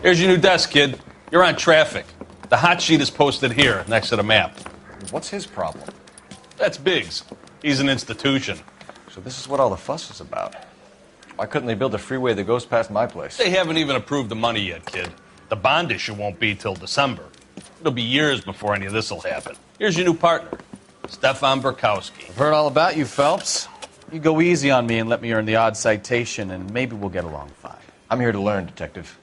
Here's your new desk, kid. You're on traffic. The hot sheet is posted here, next to the map. What's his problem? That's Biggs. He's an institution. So this is what all the fuss is about. Why couldn't they build a freeway that goes past my place? They haven't even approved the money yet, kid. The bond issue won't be till December. It'll be years before any of this will happen. Here's your new partner, Stefan Burkowski. I've heard all about you, Phelps. You go easy on me and let me earn the odd citation, and maybe we'll get along fine. I'm here to learn, Detective.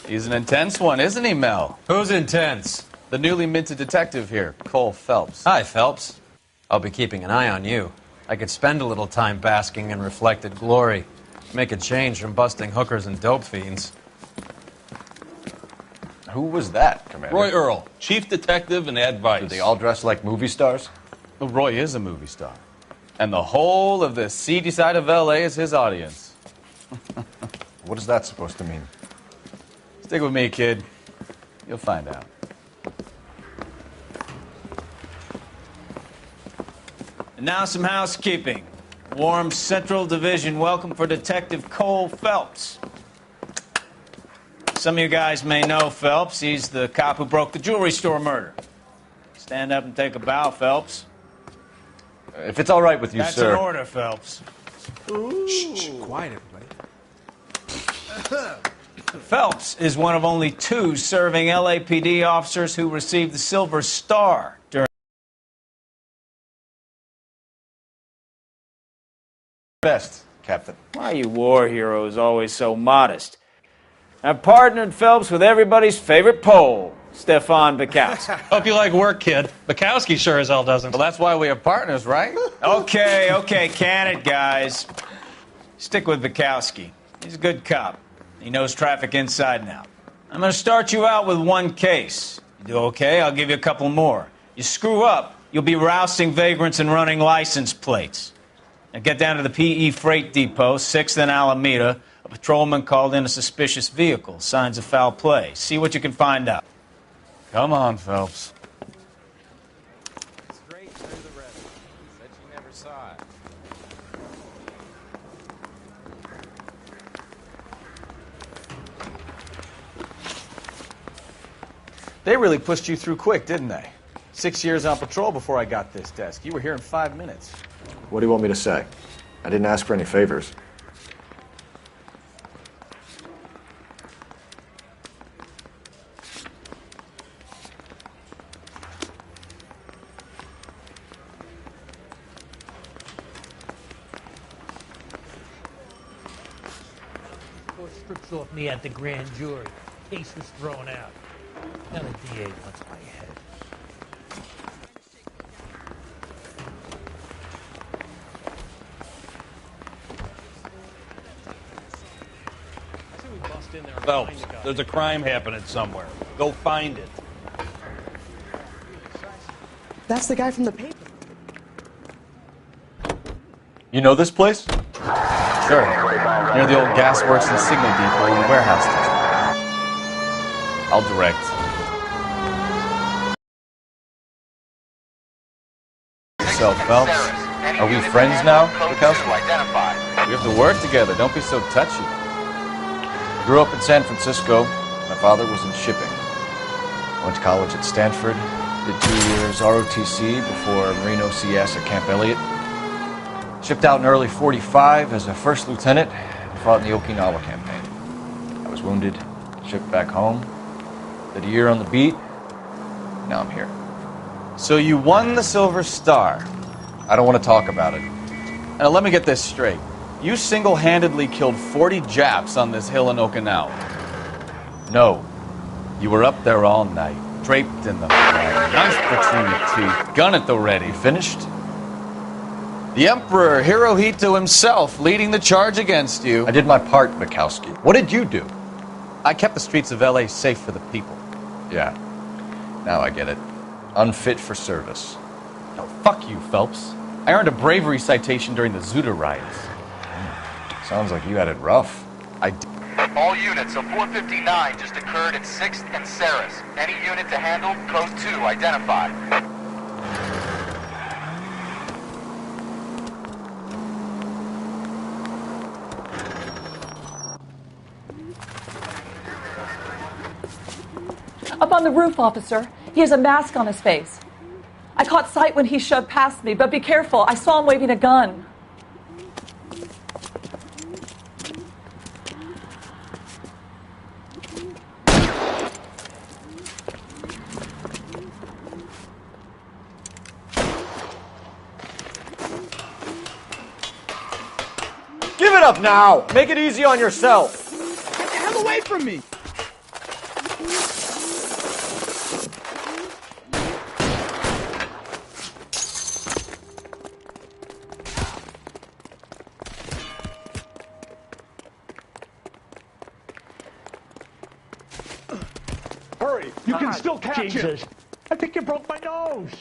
He's an intense one, isn't he, Mel? Who's intense? The newly minted detective here, Cole Phelps. Hi, Phelps. I'll be keeping an eye on you. I could spend a little time basking in reflected glory. Make a change from busting hookers and dope fiends. Who was that, Commander? Roy Earl, chief detective and advice. Do they all dress like movie stars? Well, Roy is a movie star. And the whole of the seedy side of L.A. is his audience. What is that supposed to mean? Stick with me, kid. You'll find out. And now some housekeeping. Warm Central Division welcome for Detective Cole Phelps. Some of you guys may know Phelps. He's the cop who broke the jewelry store murder. Stand up and take a bow, Phelps. If it's all right with you, That's sir. an order, Phelps. Shh, quiet, everybody. Phelps is one of only 2 serving LAPD officers who received the Silver Star during Best, Captain. Why are you war heroes always so modest? I've partnered Phelps with everybody's favorite Pole, Stefan Burkowski. Hope you like work, kid. Bukowski sure as hell doesn't. Well, that's why we have partners, right? Okay, can it, guys. Stick with Burkowski. He's a good cop. He knows traffic inside and out. I'm going to start you out with 1 case. You do okay, I'll give you a couple more. You screw up, you'll be rousting vagrants and running license plates. Now get down to the PE Freight Depot, 6th and Alameda. A patrolman called in a suspicious vehicle. Signs of foul play. See what you can find out. Come on, Phelps. Straight through the red. Said she never saw it. They really pushed you through quick, didn't they? 6 years on patrol before I got this desk. You were here in 5 minutes. What do you want me to say? I didn't ask for any favors. Strips off me at the grand jury. Case was thrown out. Now the DA wants my head. Phelps, there's a crime happening somewhere. Go find it. That's the guy from the paper. You know this place? Sure. Near the old gas works and signal depot in the warehouse district. I'll direct. So, Phelps, are we friends now, Burkowski? We have to work together. Don't be so touchy. I grew up in San Francisco. My father was in shipping. Went to college at Stanford. Did 2 years ROTC before Marine OCS at Camp Elliott. Shipped out in early '45 as a first lieutenant and fought in the Okinawa campaign. I was wounded, shipped back home, did a year on the beat. Now I'm here. So you won the Silver Star. I don't want to talk about it. Now let me get this straight. You single-handedly killed 40 Japs on this hill in Okinawa. No. You were up there all night, draped in the fire, knife between your teeth, gun at the ready. Finished? The Emperor Hirohito himself leading the charge against you. I did my part, Bukowski. What did you do? I kept the streets of L.A. safe for the people. Yeah. Now I get it. Unfit for service. No, fuck you, Phelps. I earned a bravery citation during the Zuda riots. Sounds like you had it rough. I did. All units, a 459 just occurred at 6th and Saris. Any unit to handle, code 2 identified. on the roof, officer. He has a mask on his face. I caught sight when he shoved past me, but be careful. I saw him waving a gun. Give it up now! Make it easy on yourself! Get the hell away from me! Hurry! You can still catch Jesus. him! I think you broke my nose!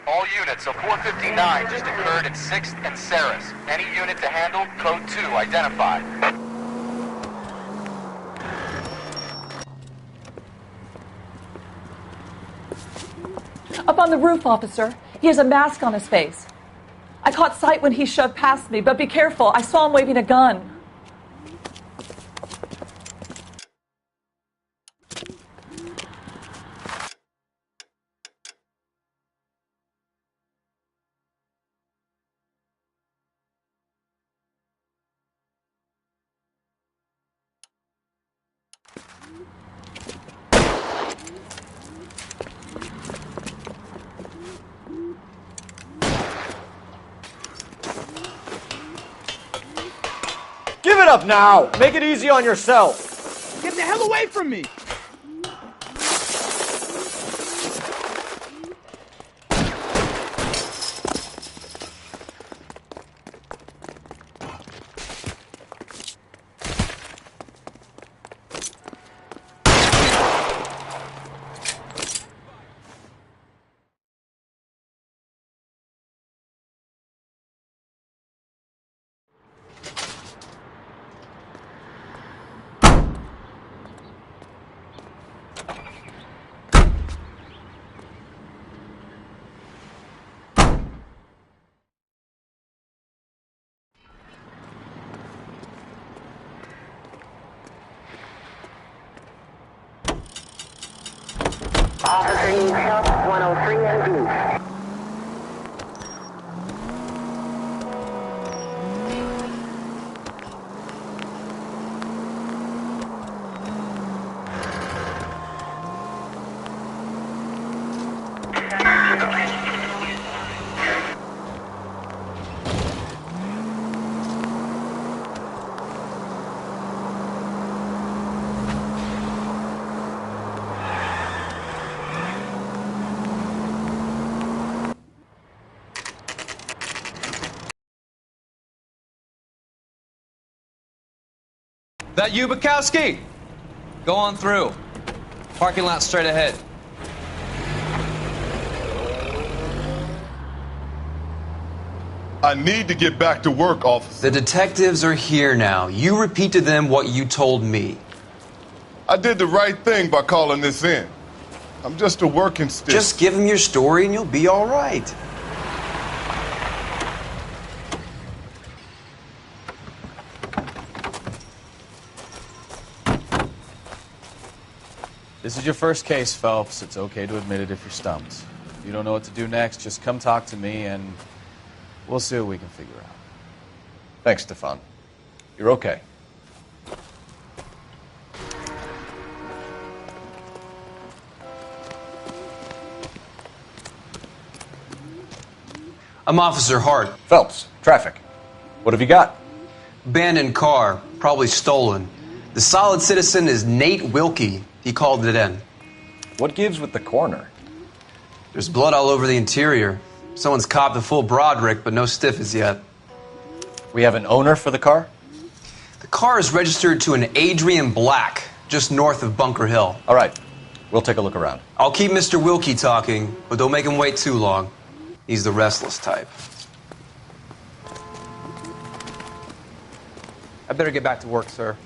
All units, a 459 just occurred at 6th and Saris. Any unit to handle, code 2 identified. Up on the roof, officer. He has a mask on his face. I caught sight when he shoved past me, but be careful. I saw him waving a gun. Give it up now! Make it easy on yourself! Get the hell away from me! Officer needs help, 103 MD. That you, Bukowski? Go on through. Parking lot straight ahead. I need to get back to work, officer. The detectives are here now. You repeat to them what you told me. I did the right thing by calling this in. I'm just a working stick. Just give them your story and you'll be all right. This is your first case, Phelps. It's okay to admit it if you're stumped. If you don't know what to do next, just come talk to me and we'll see what we can figure out. Thanks, Stefan. You're okay. I'm Officer Hart. Phelps, traffic. What have you got? Abandoned car, probably stolen. The solid citizen is Nate Wilkie. He called it in. What gives with the coroner? There's blood all over the interior. Someone's copped a full Broderick, but no stiff as yet. We have an owner for the car? The car is registered to an Adrian Black, just north of Bunker Hill. All right. We'll take a look around. I'll keep Mr. Wilkie talking, but don't make him wait too long. He's the restless type. I better get back to work, sir.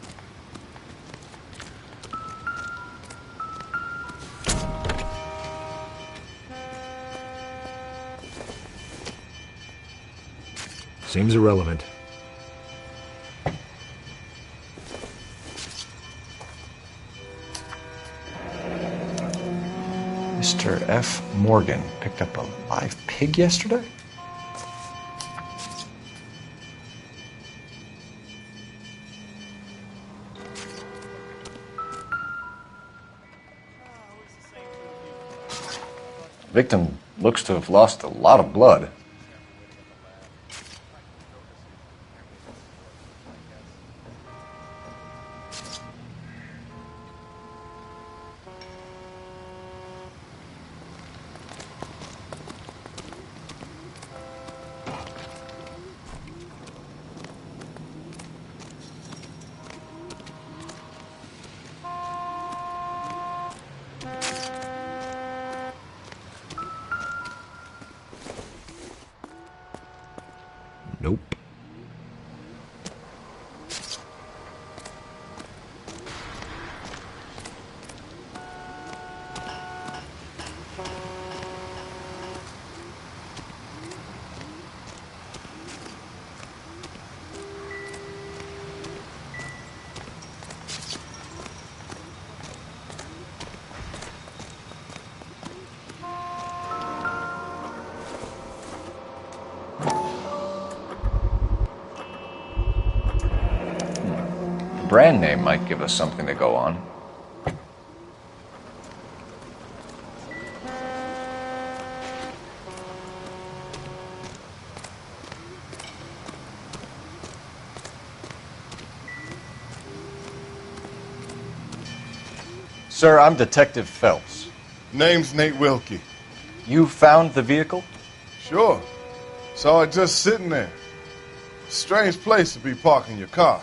Seems irrelevant. Mr. F. Morgan picked up a live pig yesterday? Victim looks to have lost a lot of blood. Nope. Brand name might give us something to go on. Sir, I'm Detective Phelps. Name's Nate Wilkie. You found the vehicle? Sure. Saw it just sitting there. Strange place to be parking your car.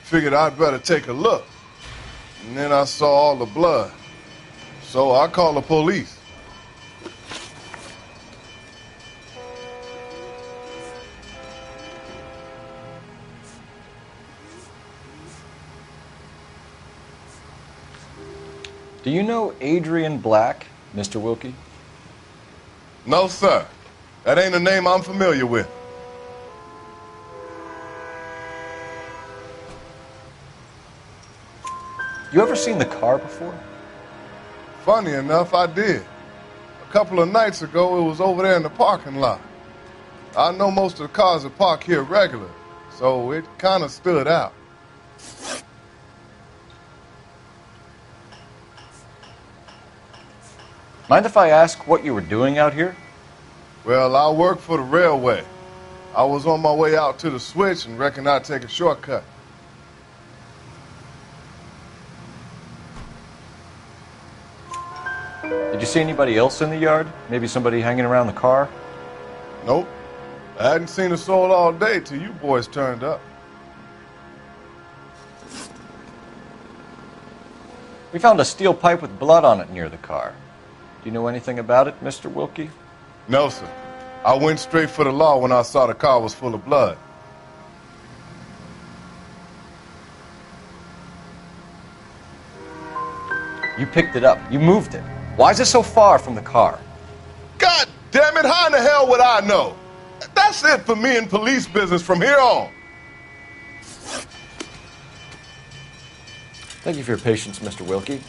Figured I'd better take a look. And then I saw all the blood. So I called the police. Do you know Adrian Black, Mr. Wilkie? No, sir. That ain't a name I'm familiar with. You ever seen the car before? Funny enough, I did. A couple of nights ago, it was over there in the parking lot. I know most of the cars are parked here regular, so it kind of stood out. Mind if I ask what you were doing out here? Well, I work for the railway. I was on my way out to the switch and reckoned I'd take a shortcut. Did you see anybody else in the yard? Maybe somebody hanging around the car? Nope. I hadn't seen a soul all day till you boys turned up. We found a steel pipe with blood on it near the car. Do you know anything about it, Mr. Wilkie? No, sir. I went straight for the law when I saw the car was full of blood. You picked it up. You moved it. Why is it so far from the car? God damn it, how in the hell would I know? That's it for me in police business from here on. Thank you for your patience, Mr. Wilkie.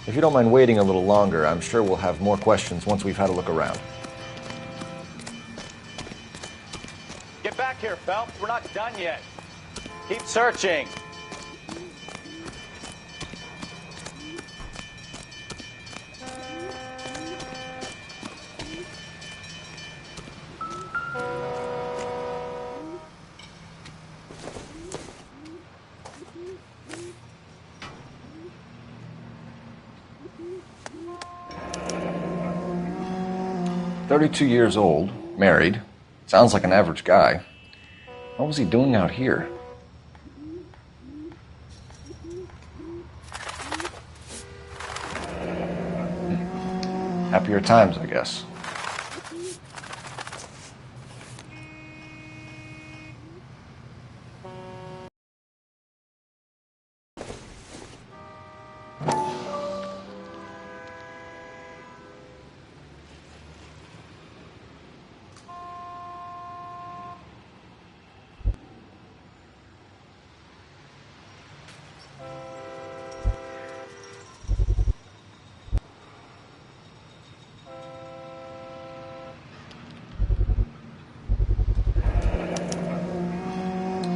If you don't mind waiting a little longer, I'm sure we'll have more questions once we've had a look around. Get back here, Phelps. We're not done yet. Keep searching. "32 years old, married. Sounds like an average guy. What was he doing out here? Happier times, I guess.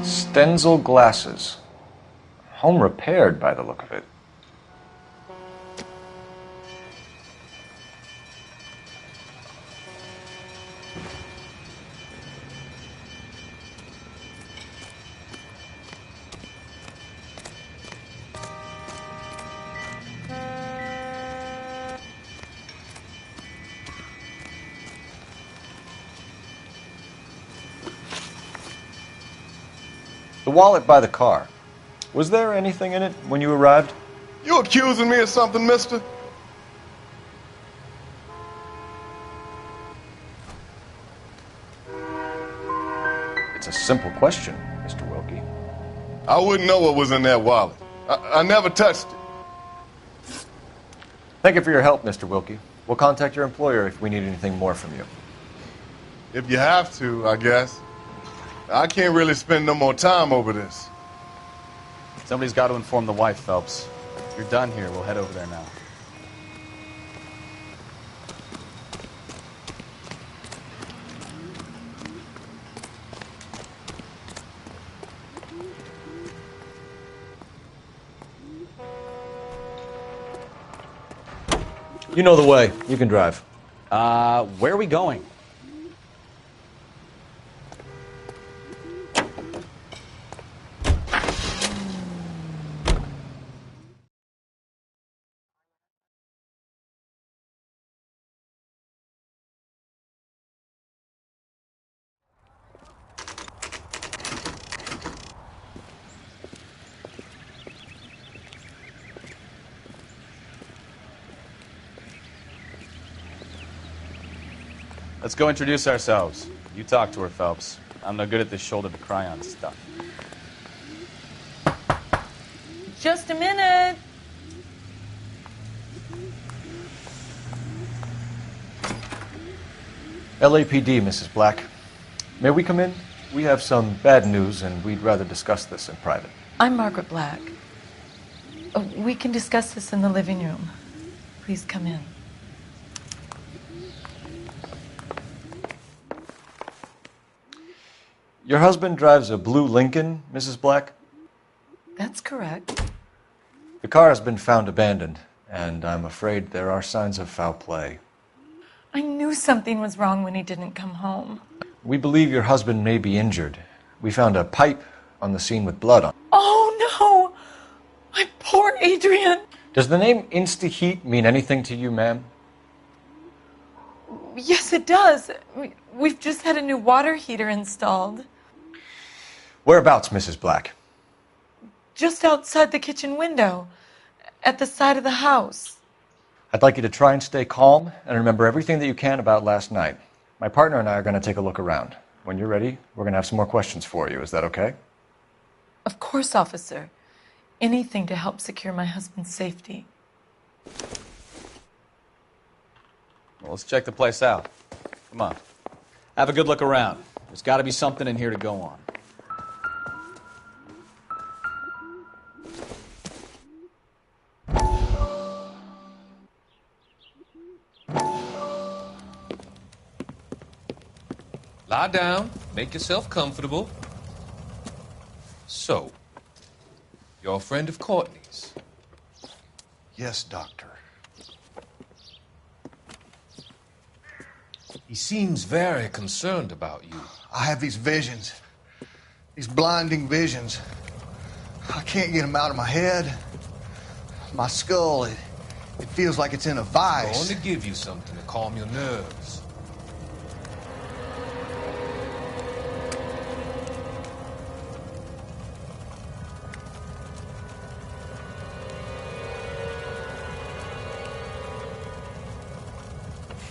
Stenzel glasses. Home repaired by the look of it. The wallet by the car. Was there anything in it when you arrived? You accusing me of something, mister? It's a simple question, Mr. Wilkie. I wouldn't know what was in that wallet. I never touched it. Thank you for your help, Mr. Wilkie. We'll contact your employer if we need anything more from you. If you have to, I guess. I can't really spend no more time over this. Somebody's got to inform the wife, Phelps. If you're done here, we'll head over there now. You know the way. You can drive. Where are we going? Let's go introduce ourselves. You talk to her, Phelps. I'm no good at this shoulder to cry on stuff. Just a minute. LAPD, Mrs. Black. May we come in? We have some bad news, and we'd rather discuss this in private. I'm Margaret Black. We can discuss this in the living room. Please come in. Your husband drives a blue Lincoln, Mrs. Black? That's correct. The car has been found abandoned, and I'm afraid there are signs of foul play. I knew something was wrong when he didn't come home. We believe your husband may be injured. We found a pipe on the scene with blood on it. Oh, no! My poor Adrian! Does the name Insta-Heat mean anything to you, ma'am? Yes, it does. We've just had a new water heater installed. Whereabouts, Mrs. Black? Just outside the kitchen window, at the side of the house. I'd like you to try and stay calm and remember everything that you can about last night. My partner and I are going to take a look around. When you're ready, we're going to have some more questions for you. Is that okay? Of course, officer. Anything to help secure my husband's safety. Well, let's check the place out. Come on. Have a good look around. There's got to be something in here to go on. Lie down. Make yourself comfortable. So, you're a friend of Courtney's? Yes, Doctor. He seems very concerned about you. I have these visions. These blinding visions. I can't get them out of my head. My skull, it feels like it's in a vice. I'm going to give you something to calm your nerves.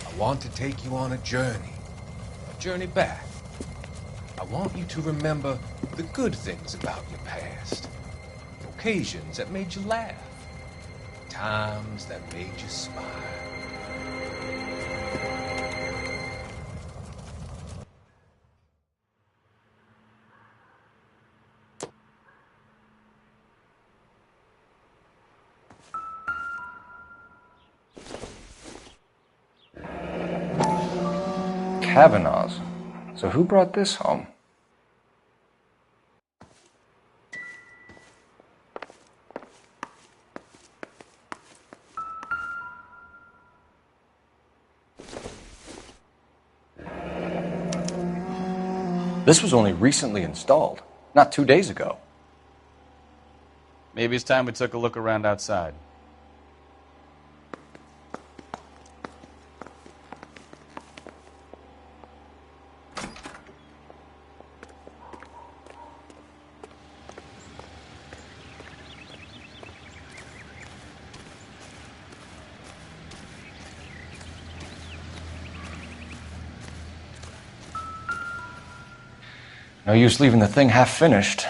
I want to take you on a journey back. I want you to remember the good things about your past, occasions that made you laugh, times that made you smile. Kavanaugh's. So who brought this home? This was only recently installed, not 2 days ago. Maybe it's time we took a look around outside. No use leaving the thing half finished.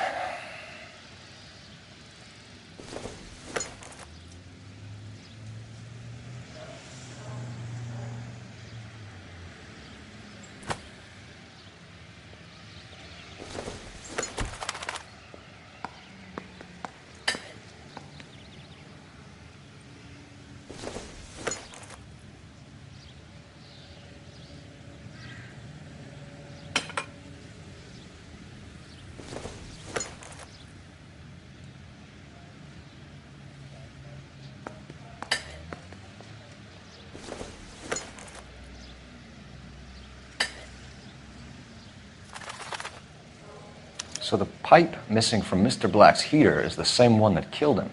So the pipe missing from Mr. Black's heater is the same one that killed him.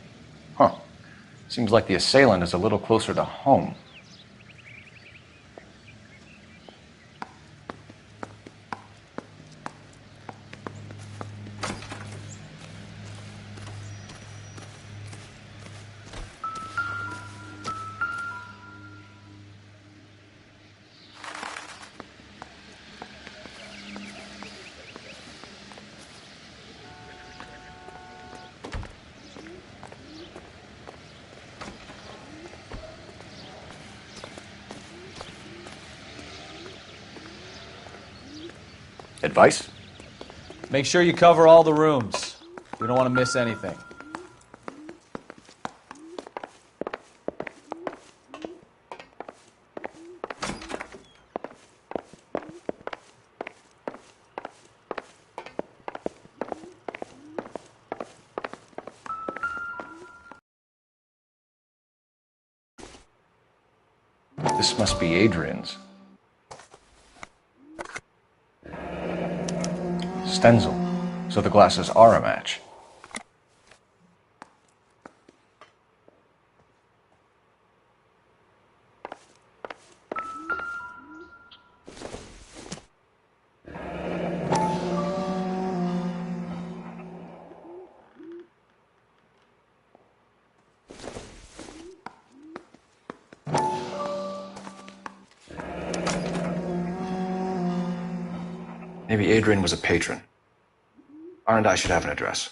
Huh. Seems like the assailant is a little closer to home. Advice? Make sure you cover all the rooms. We don't want to miss anything. This must be Adrian's. Stenzel. So the glasses are a match. Maybe Adrian was a patron. R&I should have an address.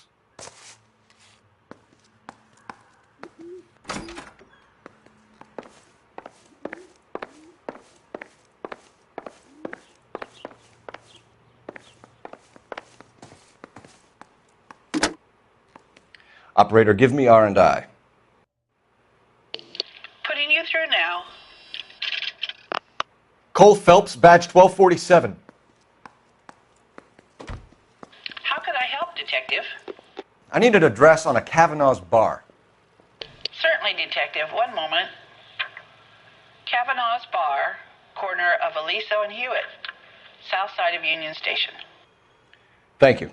Operator, give me R&I. Putting you through now. Cole Phelps, badge 1247. How could I help, Detective? I need an address on a Kavanaugh's bar. Certainly, Detective. One moment. Kavanaugh's Bar, corner of Aliso and Hewitt, south side of Union Station. Thank you.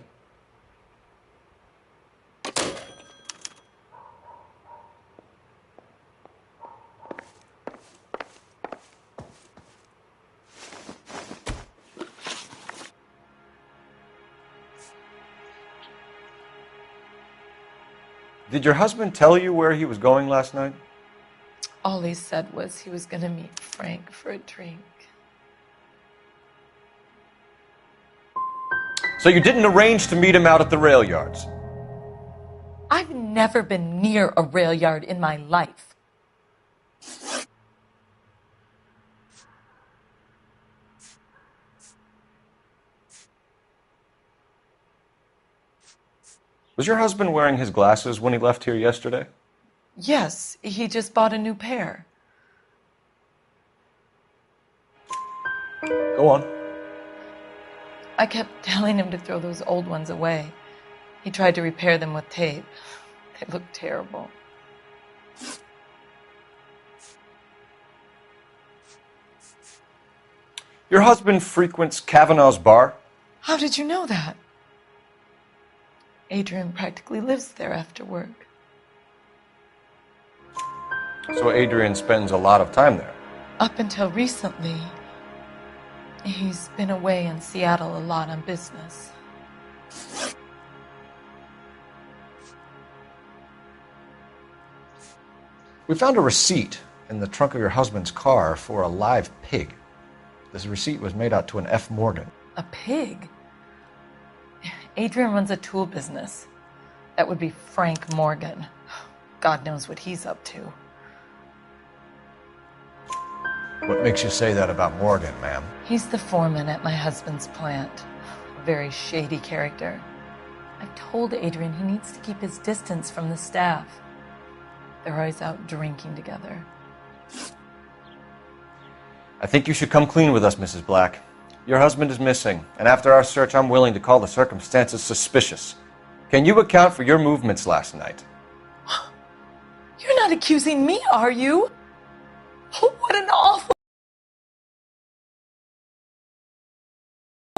Did your husband tell you where he was going last night? All he said was he was going to meet Frank for a drink. So you didn't arrange to meet him out at the rail yards? I've never been near a rail yard in my life. Was your husband wearing his glasses when he left here yesterday? Yes, he just bought a new pair. Go on. I kept telling him to throw those old ones away. He tried to repair them with tape. They looked terrible. Your husband frequents Kavanaugh's bar? How did you know that? Adrian practically lives there after work. So Adrian spends a lot of time there? Up until recently, he's been away in Seattle a lot on business. We found a receipt in the trunk of your husband's car for a live pig. This receipt was made out to an F. Morgan. A pig? Adrian runs a tool business. That would be Frank Morgan. God knows what he's up to. What makes you say that about Morgan, ma'am? He's the foreman at my husband's plant. A very shady character. I've told Adrian he needs to keep his distance from the staff. They're always out drinking together. I think you should come clean with us, Mrs. Black. Your husband is missing, and after our search, I'm willing to call the circumstances suspicious. Can you account for your movements last night? You're not accusing me, are you? Oh, what an awful...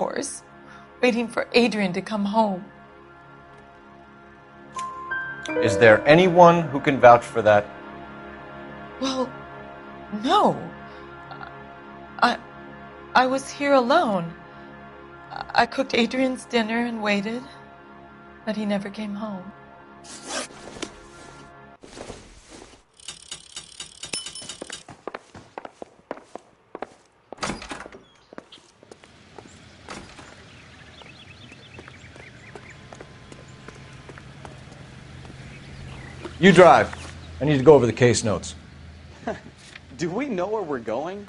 Hours, waiting for Adrian to come home. Is there anyone who can vouch for that? Well, no. I was here alone. I cooked Adrian's dinner and waited, but he never came home. You drive. I need to go over the case notes. Do we know where we're going?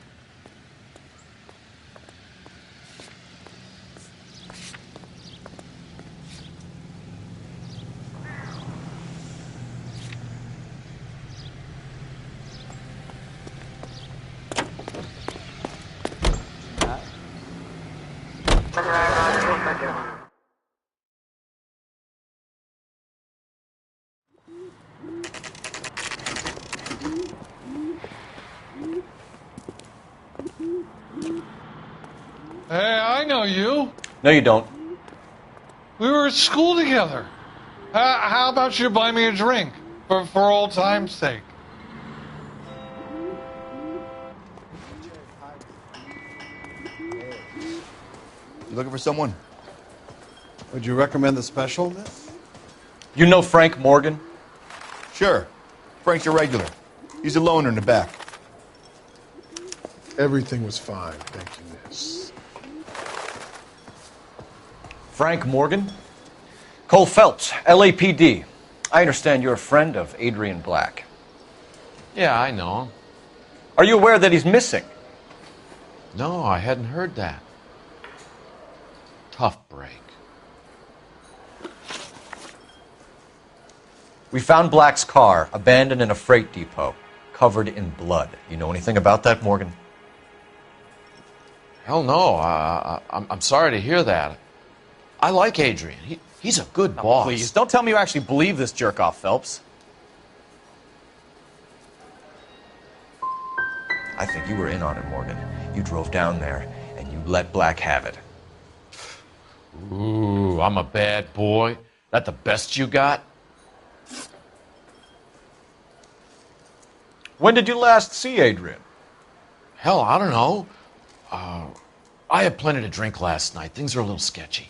Hey, I know you. No, you don't. We were at school together. How about you buy me a drink for old time's sake? You looking for someone? Would you recommend the special, miss? You know Frank Morgan? Sure. Frank's a regular. He's a loner in the back. Everything was fine, thank you, miss. Frank Morgan? Cole Phelps, LAPD. I understand you're a friend of Adrian Black. Yeah, I know him. Are you aware that he's missing? No, I hadn't heard that. Tough break. We found Black's car abandoned in a freight depot, covered in blood. You know anything about that, Morgan? Hell no. I'm sorry to hear that. I like Adrian. He's a good boss. Please, don't tell me you actually believe this jerk-off, Phelps. I think you were in on it, Morgan. You drove down there, and you let Black have it. Ooh, I'm a bad boy. That the best you got? When did you last see Adrian? Hell, I don't know. I had plenty to drink last night. Things are a little sketchy.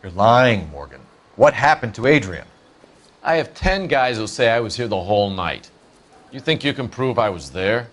You're lying, Morgan. What happened to Adrian? I have 10 guys who'll say I was here the whole night. You think you can prove I was there?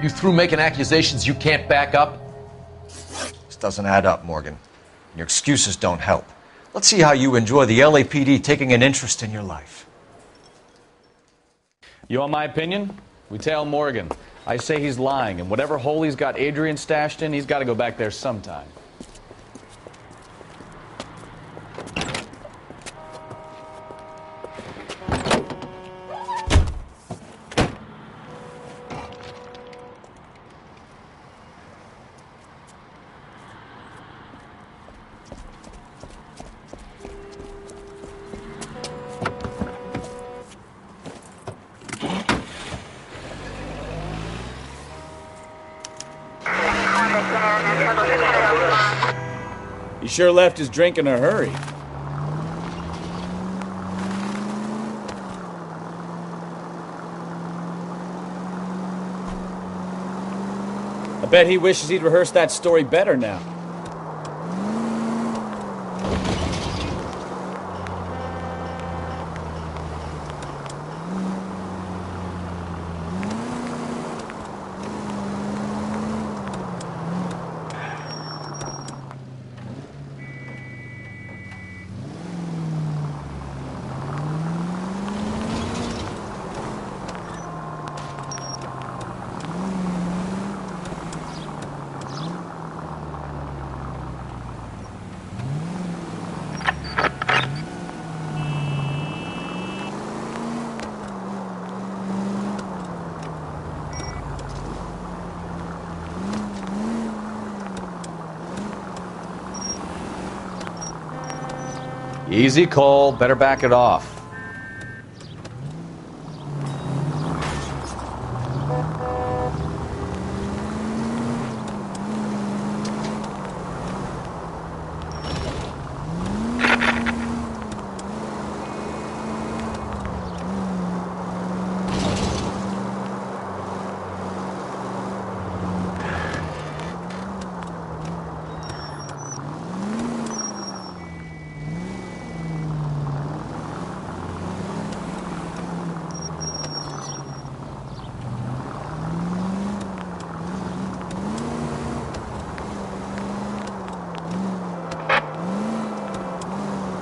You through making accusations you can't back up? This doesn't add up, Morgan. Your excuses don't help. Let's see how you enjoy the LAPD taking an interest in your life. You want my opinion? We tail Morgan. I say he's lying, and whatever hole he's got Adrian stashed in, he's got to go back there sometime. He sure left his drink in a hurry. I bet he wishes he'd rehearsed that story better now. Easy, Cole. Better back it off.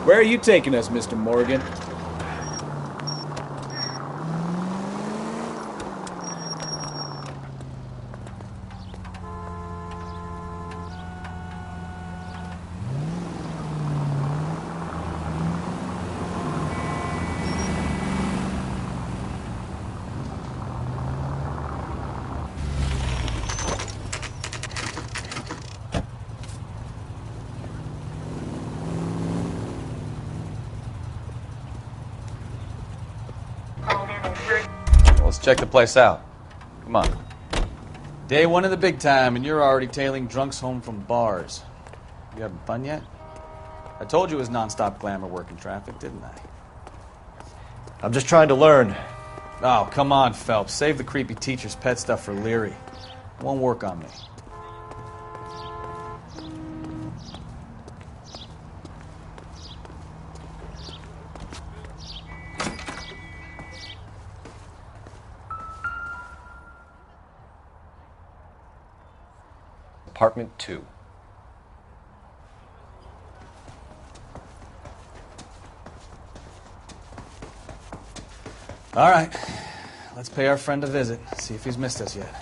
Where are you taking us, Mr. Morgan? Let's check the place out. Come on. Day one of the big time, and you're already tailing drunks home from bars. You having fun yet? I told you it was non-stop glamour work in traffic, didn't I? I'm just trying to learn. Oh, come on, Phelps. Save the creepy teacher's pet stuff for Leary. It won't work on me. Apartment 2. All right. Let's pay our friend a visit. See if he's missed us yet.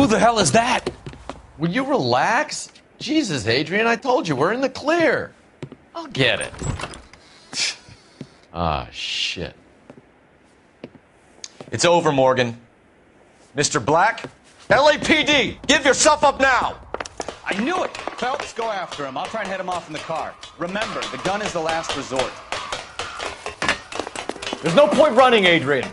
Who the hell is that? Will you relax? Jesus, Adrian, I told you, we're in the clear. I'll get it. Ah, shit. It's over, Morgan. Mr. Black, LAPD, give yourself up now! I knew it! Phelps, go after him. I'll try and head him off in the car. Remember, the gun is the last resort. There's no point running, Adrian.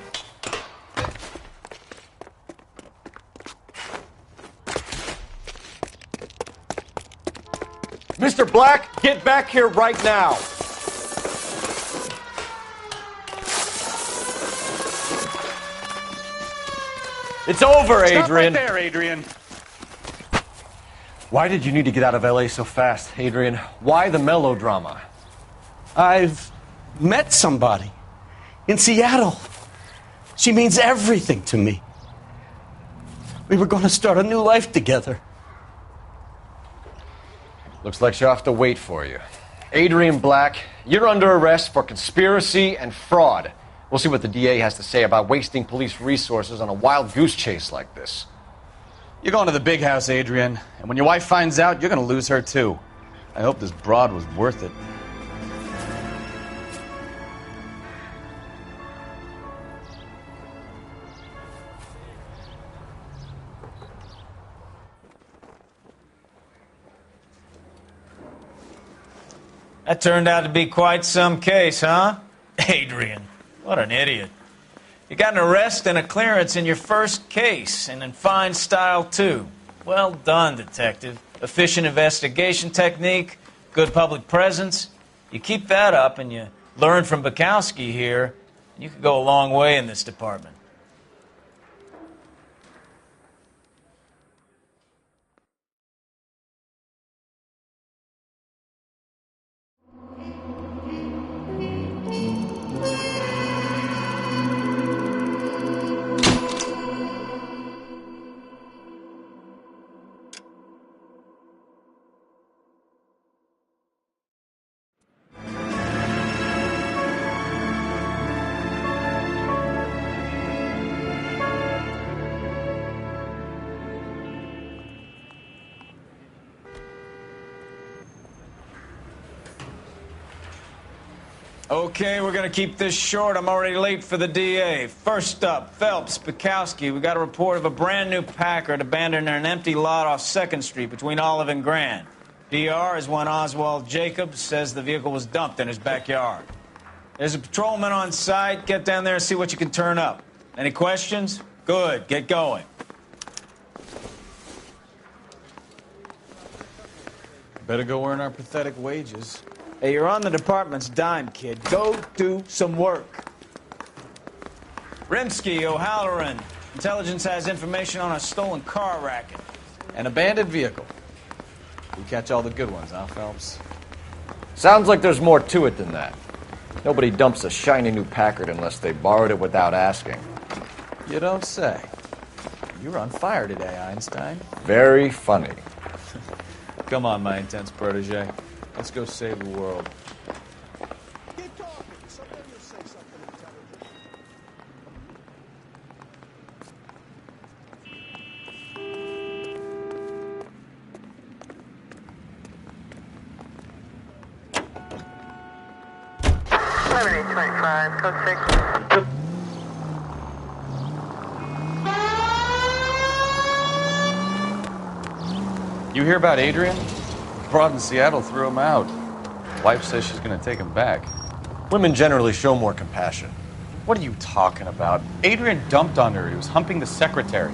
Mr. Black, get back here right now. It's over, Adrian. Stop right there, Adrian. Why did you need to get out of L.A. so fast, Adrian? Why the melodrama? I've met somebody in Seattle. She means everything to me. We were going to start a new life together. Looks like she'll have to wait for you. Adrian Black, you're under arrest for conspiracy and fraud. We'll see what the DA has to say about wasting police resources on a wild goose chase like this. You're going to the big house, Adrian. And when your wife finds out, you're going to lose her, too. I hope this broad was worth it. That turned out to be quite some case, huh? Adrian, what an idiot. You got an arrest and a clearance in your first case, and in fine style, too. Well done, detective. Efficient investigation technique, good public presence. You keep that up and you learn from Bukowski here, you could go a long way in this department. Okay, we're going to keep this short. I'm already late for the DA. First up, Phelps, Bukowski. We got a report of a brand new Packard abandoned in an empty lot off 2nd Street between Olive and Grand. DR is one Oswald Jacobs says the vehicle was dumped in his backyard. There's a patrolman on site. Get down there and see what you can turn up. Any questions? Good. Get going. Better go earn our pathetic wages. Hey, you're on the department's dime, kid. Go do some work. Rimsky, O'Halloran. Intelligence has information on a stolen car racket. An abandoned vehicle. We catch all the good ones, huh, Phelps? Sounds like there's more to it than that. Nobody dumps a shiny new Packard unless they borrowed it without asking. You don't say. You were on fire today, Einstein. Very funny. Come on, my intense protege. Let's go save the world. Keep talking. Somebody will say something intelligent. Code 6. You hear about Adrian? Broad in Seattle threw him out. Wife says she's going to take him back. Women generally show more compassion. What are you talking about? Adrian dumped on her. He was humping the secretary.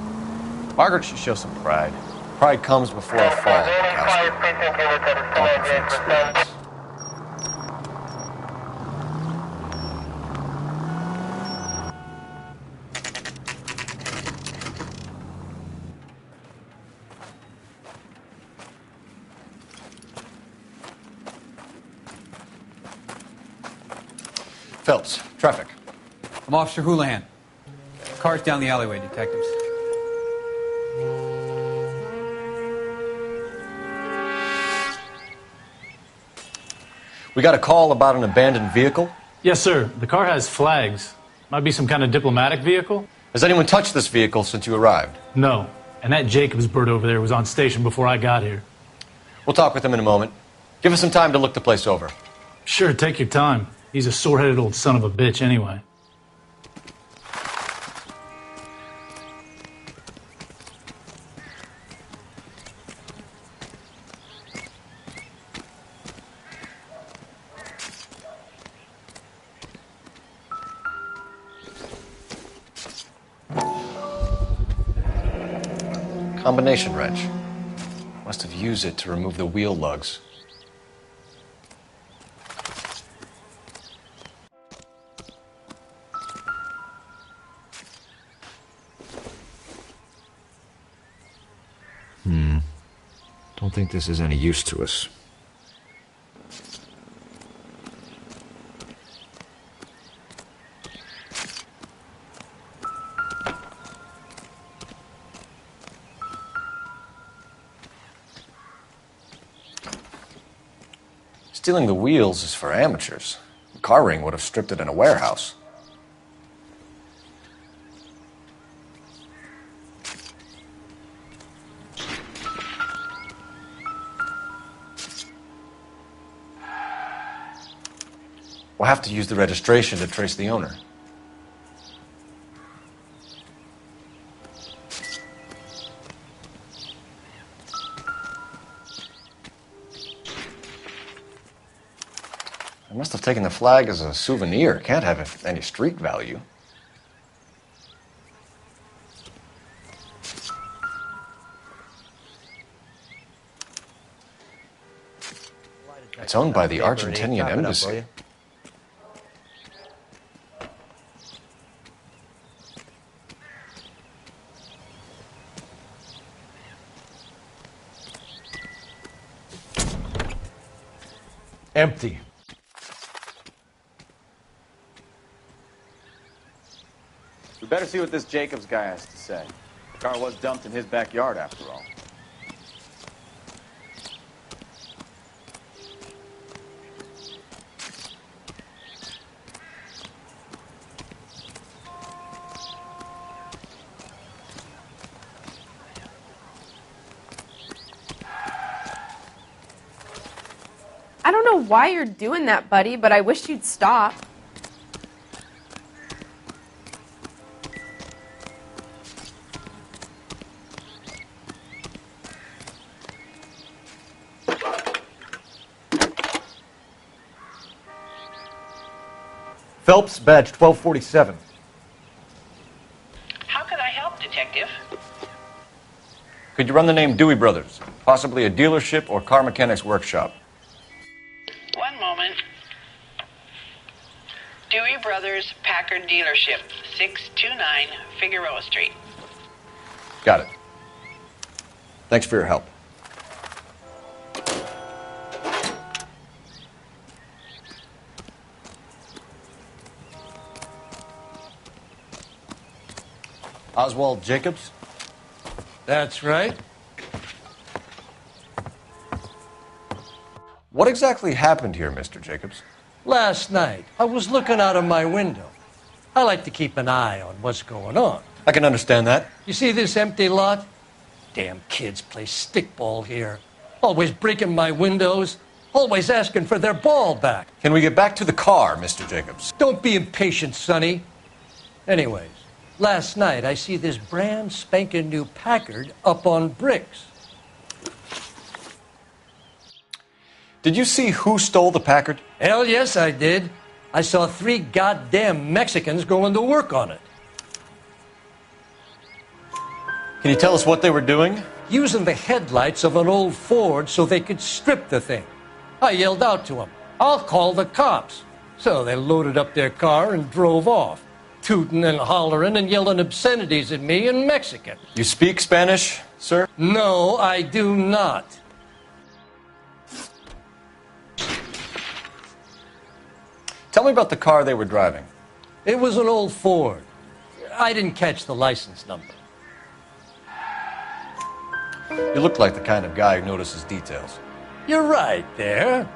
Margaret should show some pride. Pride comes before a fall. Phelps, traffic. I'm Officer Houlihan. Car's down the alleyway, detectives. We got a call about an abandoned vehicle? Yes, sir. The car has flags. Might be some kind of diplomatic vehicle? Has anyone touched this vehicle since you arrived? No. And that Jacobs bird over there was on station before I got here. We'll talk with him in a moment. Give us some time to look the place over. Sure, take your time. He's a sore-headed old son of a bitch anyway. Combination wrench. Must have used it to remove the wheel lugs. Don't think this is any use to us. Stealing the wheels is for amateurs. The car ring would have stripped it in a warehouse. We'll have to use the registration to trace the owner. I must have taken the flag as a souvenir. Can't have any street value. It's owned by the Argentinian embassy. Empty. We better see what this Jacobs guy has to say. The car was dumped in his backyard, after all. I don't know why you're doing that, buddy, but I wish you'd stop. Phelps, badge 1247. How can I help, Detective? Could you run the name Dewey Brothers? Possibly a dealership or car mechanics workshop. One moment. Dewey Brothers Packard Dealership, 629 Figueroa Street. Got it. Thanks for your help. Oswald Jacobs? That's right. What exactly happened here, Mr. Jacobs? Last night, I was looking out of my window. I like to keep an eye on what's going on. I can understand that. You see this empty lot? Damn kids play stickball here. Always breaking my windows. Always asking for their ball back. Can we get back to the car, Mr. Jacobs? Don't be impatient, Sonny. Anyways, last night I see this brand spanking new Packard up on bricks. Did you see who stole the Packard? Hell yes, I did. I saw 3 goddamn Mexicans going to work on it. Can you tell us what they were doing? Using the headlights of an old Ford so they could strip the thing. I yelled out to them, "I'll call the cops." So they loaded up their car and drove off, tooting and hollering and yelling obscenities at me in Mexican. You speak Spanish, sir? No, I do not. Tell me about the car they were driving. It was an old Ford. I didn't catch the license number. You look like the kind of guy who notices details. You're right there.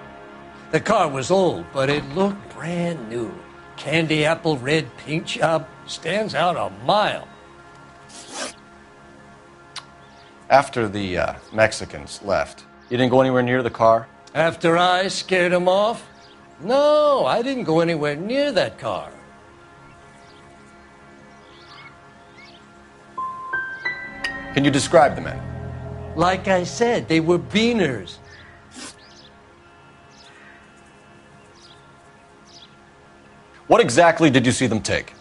The car was old, but it looked brand new. Candy apple red paint job stands out a mile. After the Mexicans left, you didn't go anywhere near the car? After I scared him off? No, I didn't go anywhere near that car. Can you describe the men? Like I said, they were beaners. What exactly did you see them take?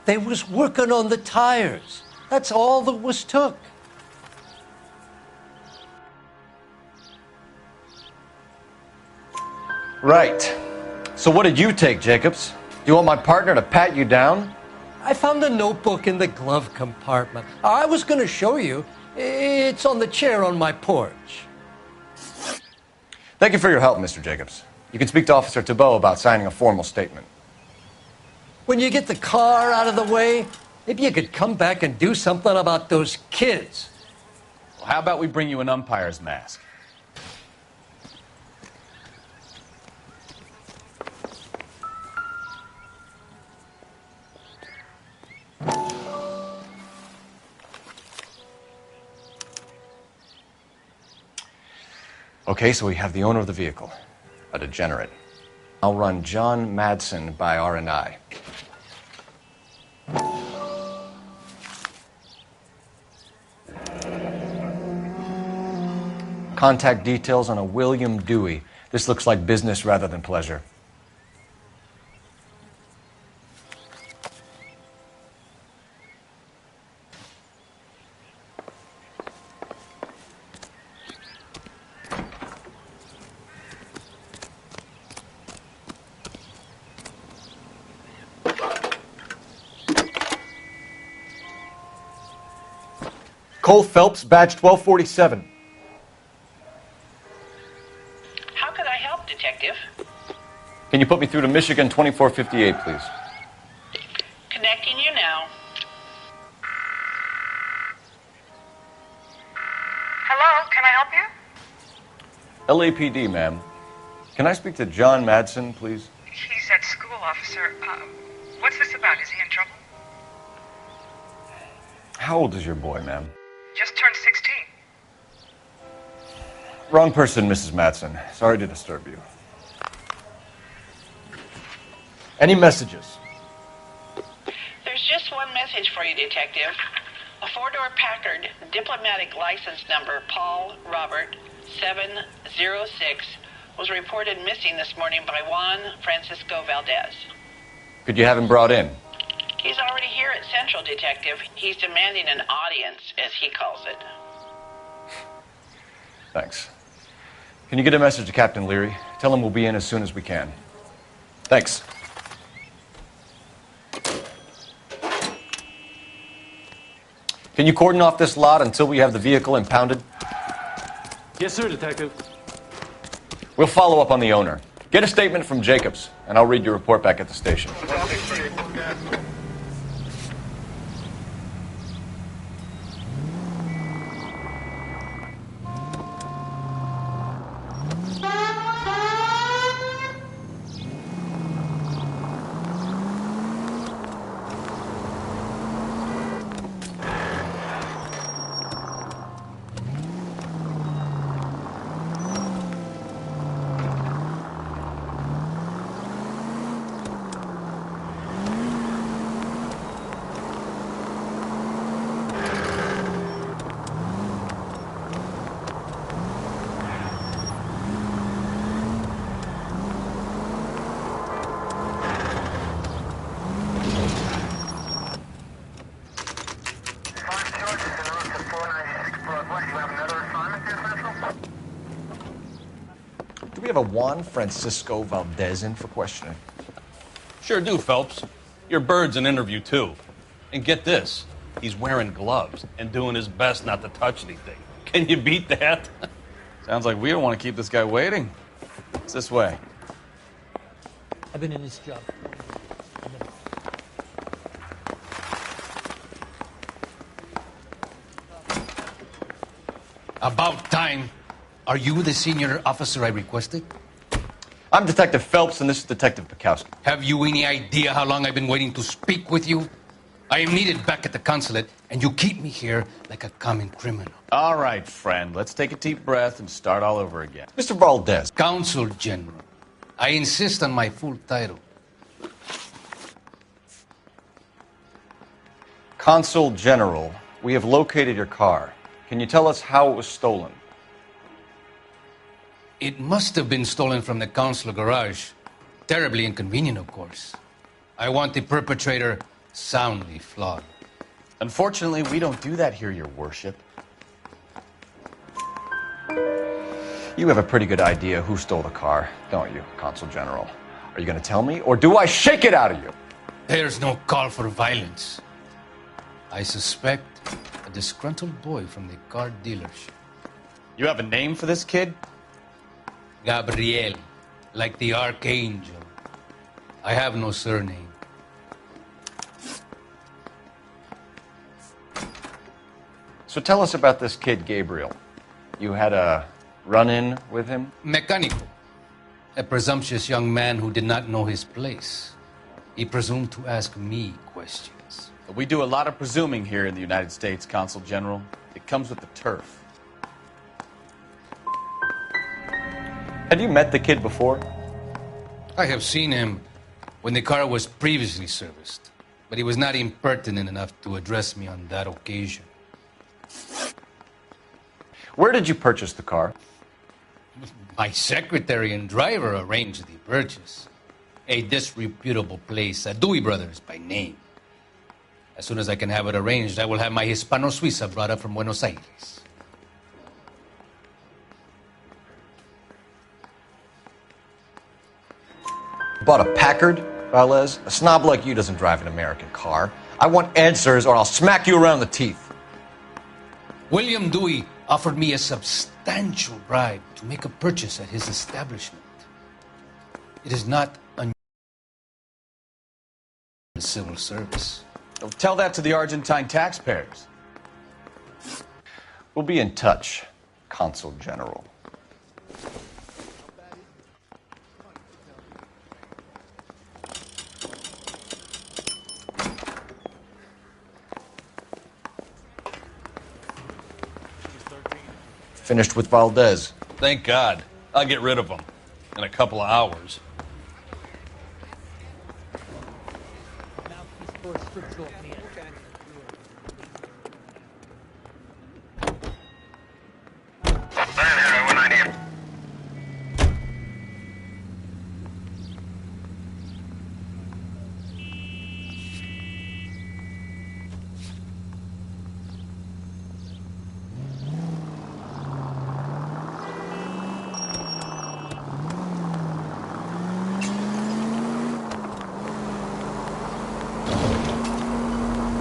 They was working on the tires. That's all that was took. Right. So what did you take, Jacobs? Do you want my partner to pat you down? I found a notebook in the glove compartment. I was going to show you. It's on the chair on my porch. Thank you for your help, Mr. Jacobs. You can speak to Officer Thibault about signing a formal statement. When you get the car out of the way, maybe you could come back and do something about those kids. Well, how about we bring you an umpire's mask? Okay, so we have the owner of the vehicle, a degenerate. I'll run John Madsen by R&I. Contact details on a William Dewey. This looks like business rather than pleasure. Cole Phelps, badge 1247. How could I help, Detective? Can you put me through to Michigan 2458, please? Connecting you now. Hello, can I help you? LAPD, ma'am. Can I speak to John Madsen, please? He's at school, officer. What's this about? Is he in trouble? How old is your boy, ma'am? Just turned 16. Wrong person, Mrs. Madsen. Sorry to disturb you. Any messages? There's just one message for you, Detective. A four-door Packard, diplomatic license number Paul Robert 706, was reported missing this morning by Juan Francisco Valdez. Could you have him brought in? He's already here at Central, Detective. He's demanding an audience, as he calls it. Thanks. Can you get a message to Captain Leary? Tell him we'll be in as soon as we can. Thanks. Can you cordon off this lot until we have the vehicle impounded? Yes, sir, Detective. We'll follow up on the owner. Get a statement from Jacobs, and I'll read your report back at the station. Do we have a Juan Francisco Valdez in for questioning? Sure do, Phelps. Your bird's an interview, too. And get this, he's wearing gloves and doing his best not to touch anything. Can you beat that? Sounds like we don't want to keep this guy waiting. It's this way. I've been in this job. About time. Are you the senior officer I requested? I'm Detective Phelps, and this is Detective Bukowski. Have you any idea how long I've been waiting to speak with you? I am needed back at the consulate, and you keep me here like a common criminal. All right, friend. Let's take a deep breath and start all over again. Mr. Valdez. Consul General. I insist on my full title. Consul General, we have located your car. Can you tell us how it was stolen? It must have been stolen from the consular garage. Terribly inconvenient, of course. I want the perpetrator soundly flogged. Unfortunately, we don't do that here, Your Worship. You have a pretty good idea who stole the car, don't you, Consul General? Are you going to tell me, or do I shake it out of you? There's no call for violence. I suspect a disgruntled boy from the car dealership. You have a name for this kid? Gabriel, like the archangel. I have no surname. So tell us about this kid, Gabriel. You had a run-in with him? Mecánico. A presumptuous young man who did not know his place. He presumed to ask me questions. We do a lot of presuming here in the United States, Consul General. It comes with the turf. Had you met the kid before? I have seen him when the car was previously serviced, but he was not impertinent enough to address me on that occasion. Where did you purchase the car? My secretary and driver arranged the purchase. A disreputable place, a Dewey Brothers by name. As soon as I can have it arranged, I will have my Hispano Suiza brought up from Buenos Aires. Bought a Packard, Valdez? A snob like you doesn't drive an American car. I want answers or I'll smack you around the teeth. William Dewey offered me a substantial bribe to make a purchase at his establishment. It is not unusual in the civil service. Tell that to the Argentine taxpayers. We'll be in touch, Consul General. Finished with Valdez. Thank God. I'll get rid of him in a couple of hours.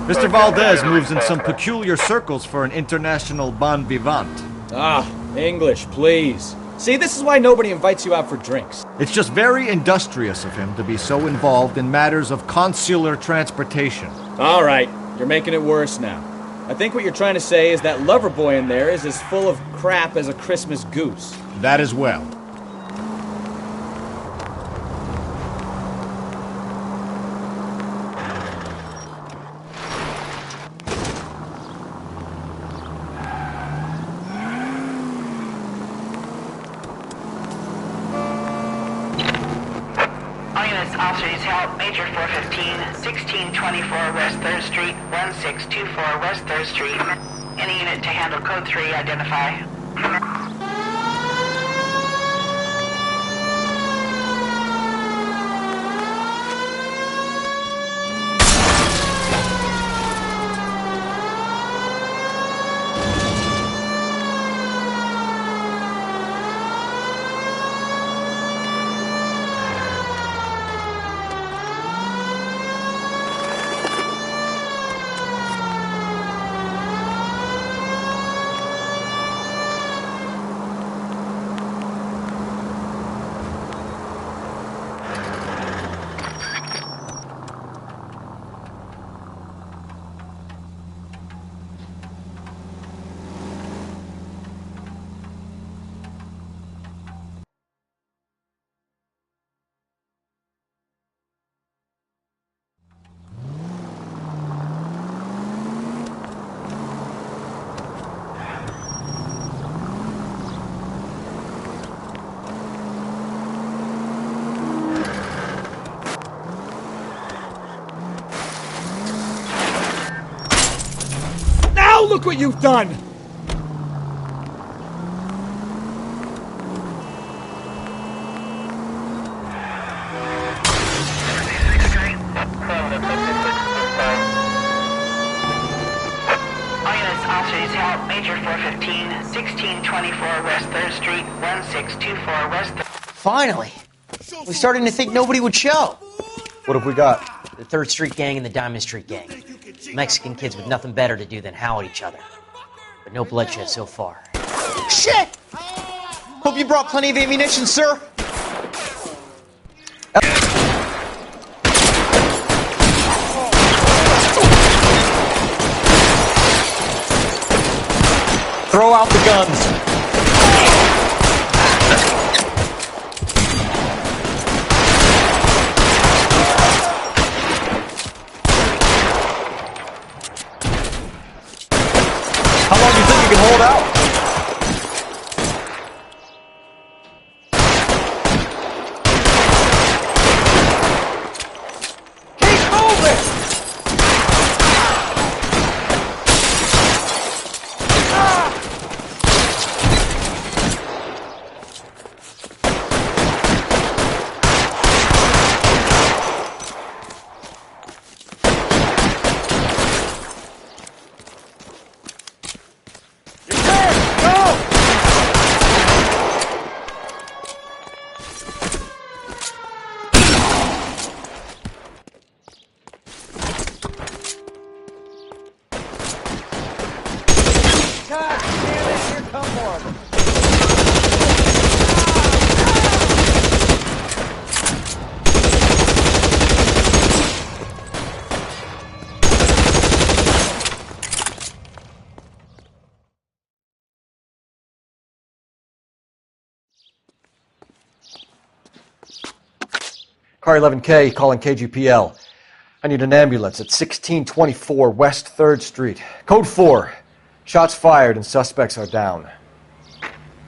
Mr. Valdez moves in some peculiar circles for an international bon vivant. Ah, English, please. See, this is why nobody invites you out for drinks. It's just very industrious of him to be so involved in matters of consular transportation. All right, you're making it worse now. I think what you're trying to say is that lover boy in there is as full of crap as a Christmas goose. That as well. Officers help Major 415, 1624 West 3rd Street, 1624 West 3rd Street. Any unit to handle code 3, identify. Look what you've done! All units, officers help. Major 415, 1624 West 3rd Street, 1624 West 3rd. Finally! We're starting to think nobody would show. What have we got? The 3rd Street Gang and the Diamond Street Gang. Mexican kids with nothing better to do than howl at each other. But no bloodshed so far. Shit! Hope you brought plenty of ammunition, sir. Throw out the guns. How long do you think you can hold out? Keep moving! God damn it, here come more of them. Car 11K calling KGPL. I need an ambulance at 1624 West 3rd Street. Code 4. Shots fired and suspects are down.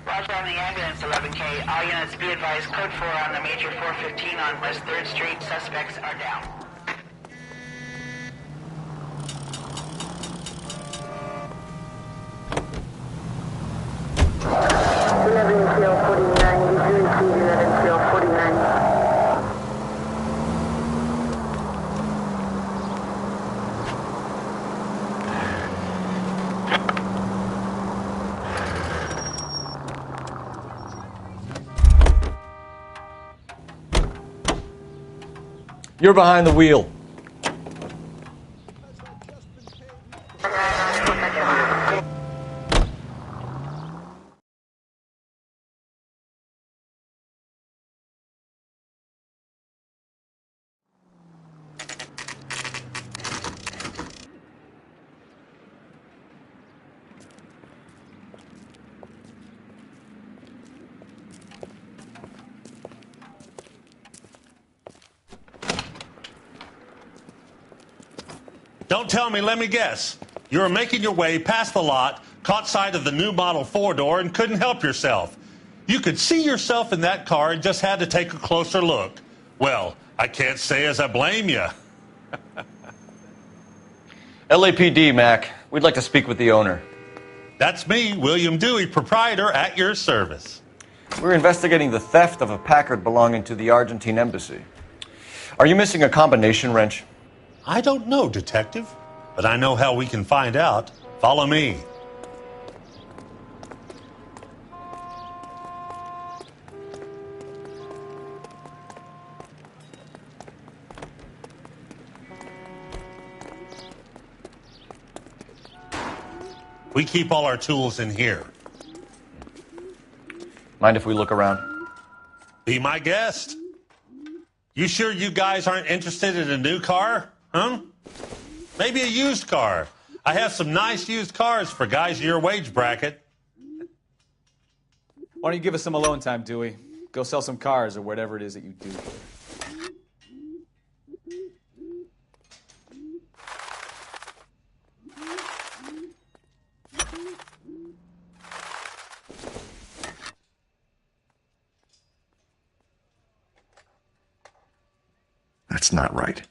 Roger on the ambulance, 11K. All units be advised, code 4 on the Major 415 on West 3rd Street. Suspects are down. You're behind the wheel. Don't tell me, let me guess. You were making your way past the lot, caught sight of the new model 4-door, and couldn't help yourself. You could see yourself in that car and just had to take a closer look. Well, I can't say as I blame you. LAPD, Mac. We'd like to speak with the owner. That's me, William Dewey, proprietor, at your service. We're investigating the theft of a Packard belonging to the Argentine embassy. Are you missing a combination wrench? I don't know, Detective, but I know how we can find out. Follow me. We keep all our tools in here. Mind if we look around? Be my guest. You sure you guys aren't interested in a new car? Huh? Maybe a used car. I have some nice used cars for guys in your wage bracket. Why don't you give us some alone time, Dewey? Go sell some cars or whatever it is that you do. That's not right.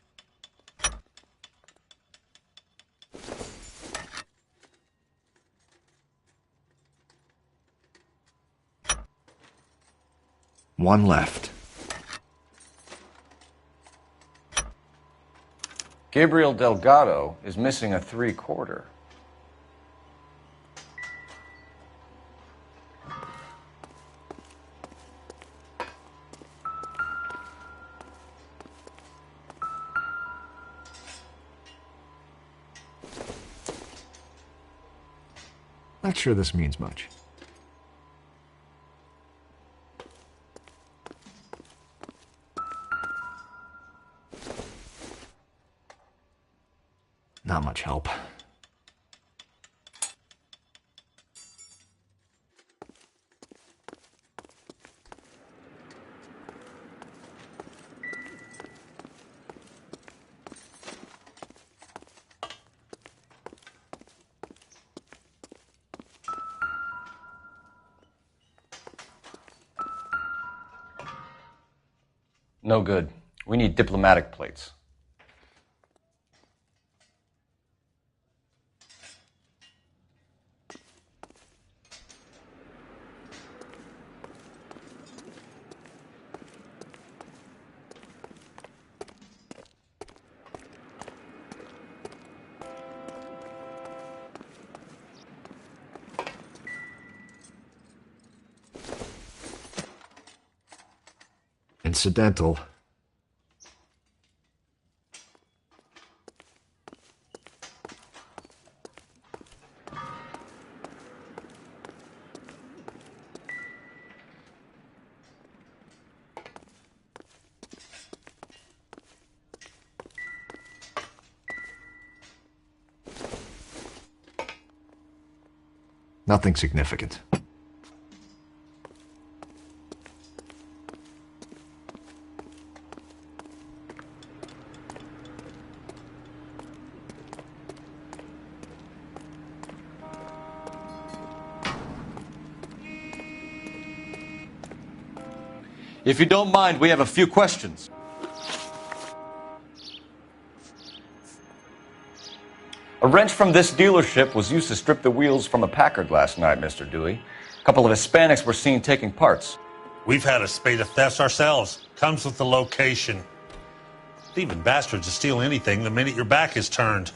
One left. Gabriel Delgado is missing a 3/4. Not sure this means much. Not much help. No good. We need diplomatic plates. Incidental. Nothing significant. If you don't mind, we have a few questions. A wrench from this dealership was used to strip the wheels from a Packard last night, Mr. Dewey. A couple of Hispanics were seen taking parts. We've had a spate of thefts ourselves. Comes with the location. Thieving bastards will steal anything the minute your back is turned.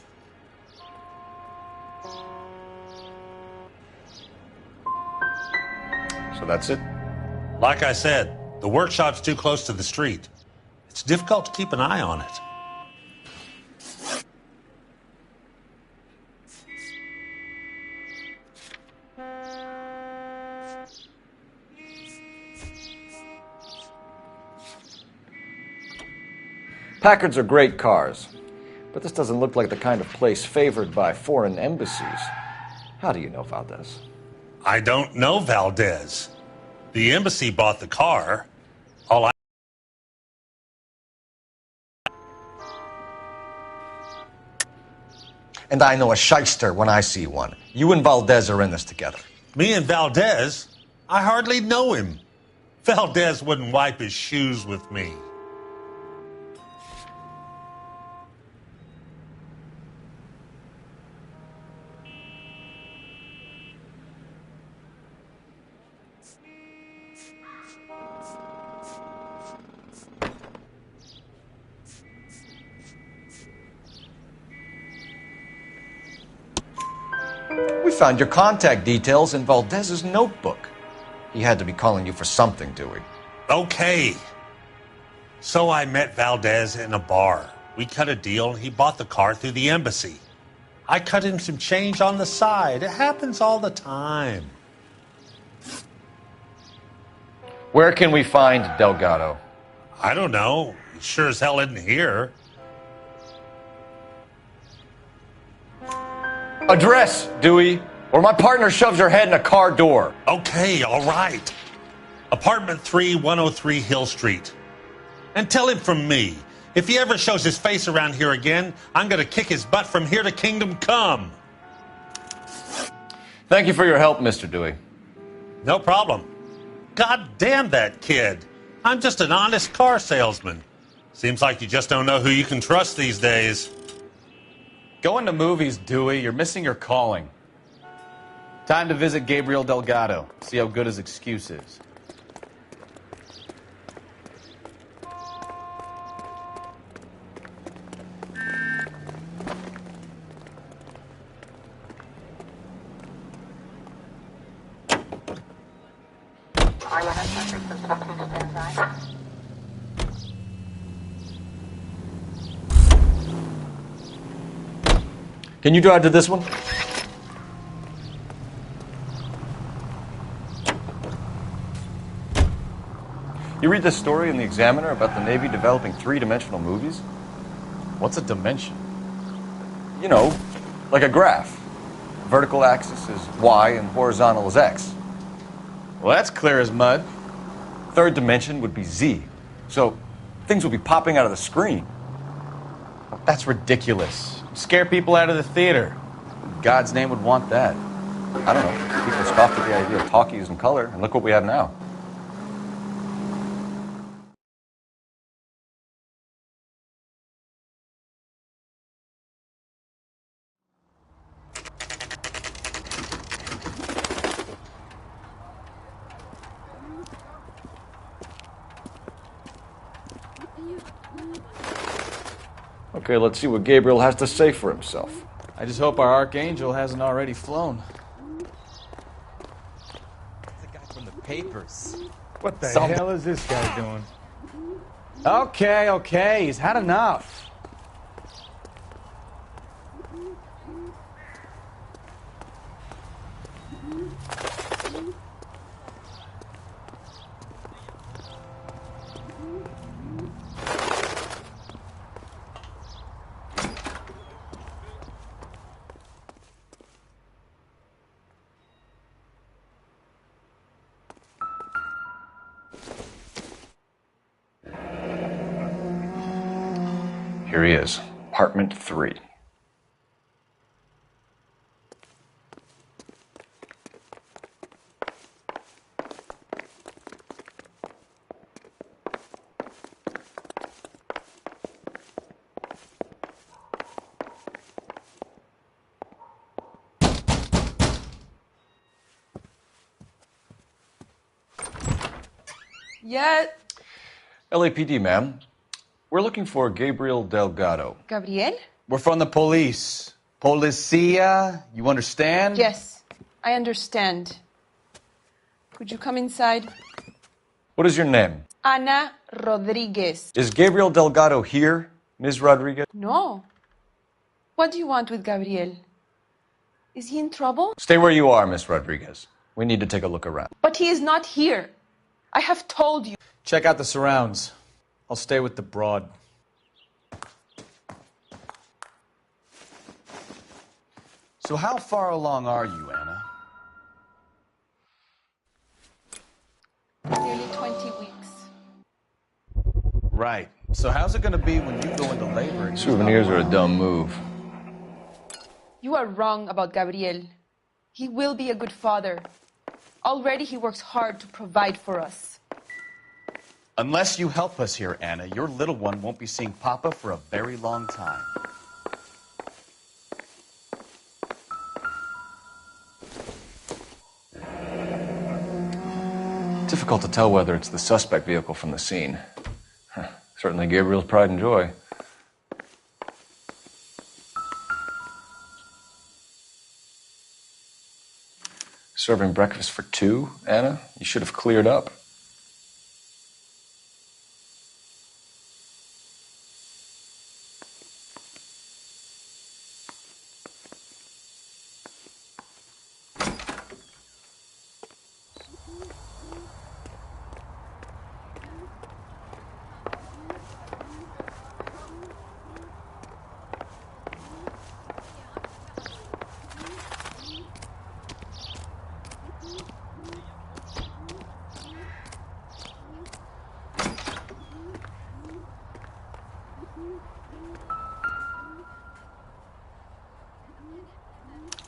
So that's it? Like I said, the workshop's too close to the street. It's difficult to keep an eye on it. Packards are great cars, but this doesn't look like the kind of place favored by foreign embassies. How do you know Valdez? I don't know Valdez. The embassy bought the car. All I... And I know a shyster when I see one. You and Valdez are in this together. Me and Valdez? I hardly know him. Valdez wouldn't wipe his shoes with me. We found your contact details in Valdez's notebook. He had to be calling you for something, Dewey. Okay. So I met Valdez in a bar. We cut a deal and he bought the car through the embassy. I cut him some change on the side. It happens all the time. Where can we find Delgado? I don't know. He sure as hell isn't here. Address, Dewey, or my partner shoves your head in a car door. Okay, all right. Apartment 3, 103 Hill Street. And tell him from me, if he ever shows his face around here again, I'm going to kick his butt from here to Kingdom Come. Thank you for your help, Mr. Dewey. No problem. God damn that kid. I'm just an honest car salesman. Seems like you just don't know who you can trust these days. Going to movies, Dewey. You're missing your calling. Time to visit Gabriel Delgado. See how good his excuse is. Can you drive to this one? You read this story in the Examiner about the Navy developing three-dimensional movies? What's a dimension? You know, like a graph. Vertical axis is Y and horizontal is X. Well, that's clear as mud. Third dimension would be Z. So things would be popping out of the screen. That's ridiculous. Scare people out of the theater. In God's name would want that. I don't know. People scoffed at the idea of talkies in color, and look what we have now. Okay, let's see what Gabriel has to say for himself. I just hope our archangel hasn't already flown. The guy from the papers. What the hell is this guy doing? Okay, he's had enough. Here he is, apartment 3. Yet. LAPD, ma'am. We're looking for Gabriel Delgado. Gabriel? We're from the police. Policia, you understand? Yes, I understand. Could you come inside? What is your name? Ana Rodriguez. Is Gabriel Delgado here, Ms. Rodriguez? No. What do you want with Gabriel? Is he in trouble? Stay where you are, Miss Rodriguez. We need to take a look around. But he is not here. I have told you. Check out the surrounds. I'll stay with the broad. So how far along are you, Anna? Nearly 20 weeks. Right. So how's it going to be when you go into labor? And Souvenirs are a dumb move. You are wrong about Gabriel. He will be a good father. Already he works hard to provide for us. Unless you help us here, Anna, your little one won't be seeing Papa for a very long time. Difficult to tell whether it's the suspect vehicle from the scene. Certainly Gabriel's pride and joy. Serving breakfast for 2, Anna? You should have cleared up.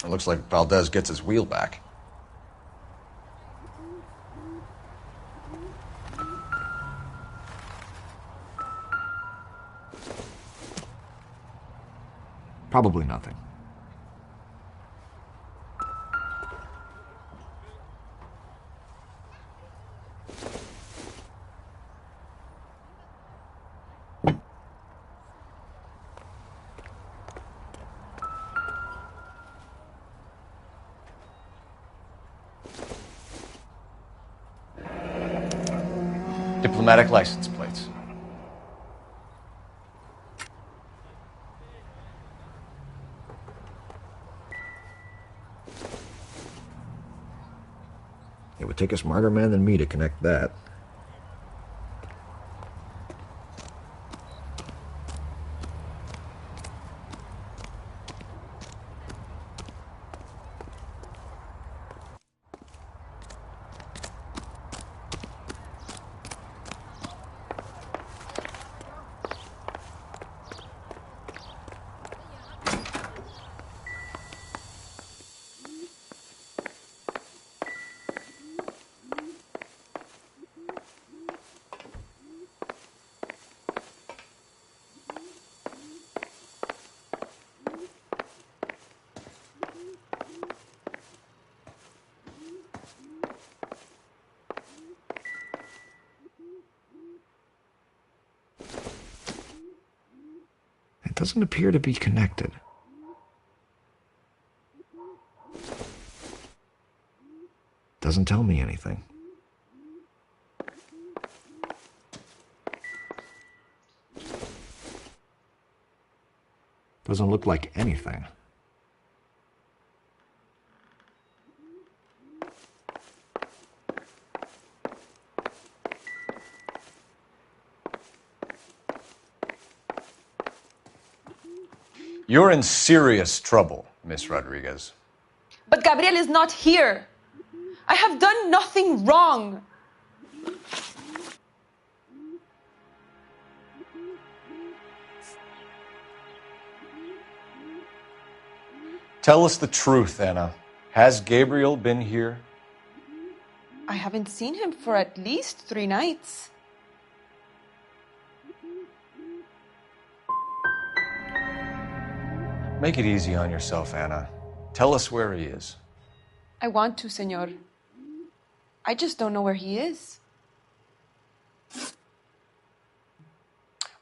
It looks like Valdez gets his wheel back. Probably nothing. Diplomatic license plates. It would take a smarter man than me to connect that. It doesn't appear to be connected. Doesn't tell me anything. Doesn't look like anything. You're in serious trouble, Miss Rodriguez. But Gabriel is not here. I have done nothing wrong. Tell us the truth, Anna. Has Gabriel been here? I haven't seen him for at least 3 nights. Make it easy on yourself, Anna. Tell us where he is. I want to, senor. I just don't know where he is.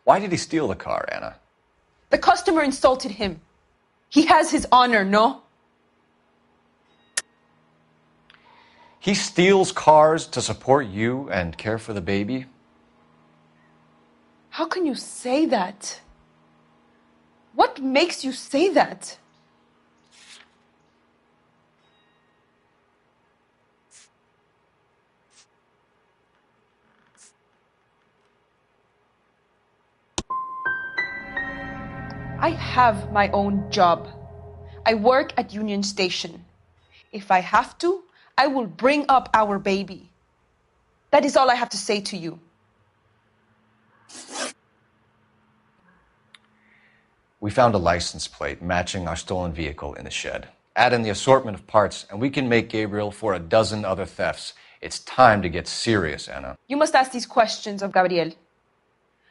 Why did he steal the car, Anna? The customer insulted him. He has his honor, no? He steals cars to support you and care for the baby? How can you say that? What makes you say that? I have my own job. I work at Union Station. If I have to, I will bring up our baby. That is all I have to say to you. We found a license plate matching our stolen vehicle in the shed. Add in the assortment of parts, and we can make Gabriel for a dozen other thefts. It's time to get serious, Anna. You must ask these questions of Gabriel.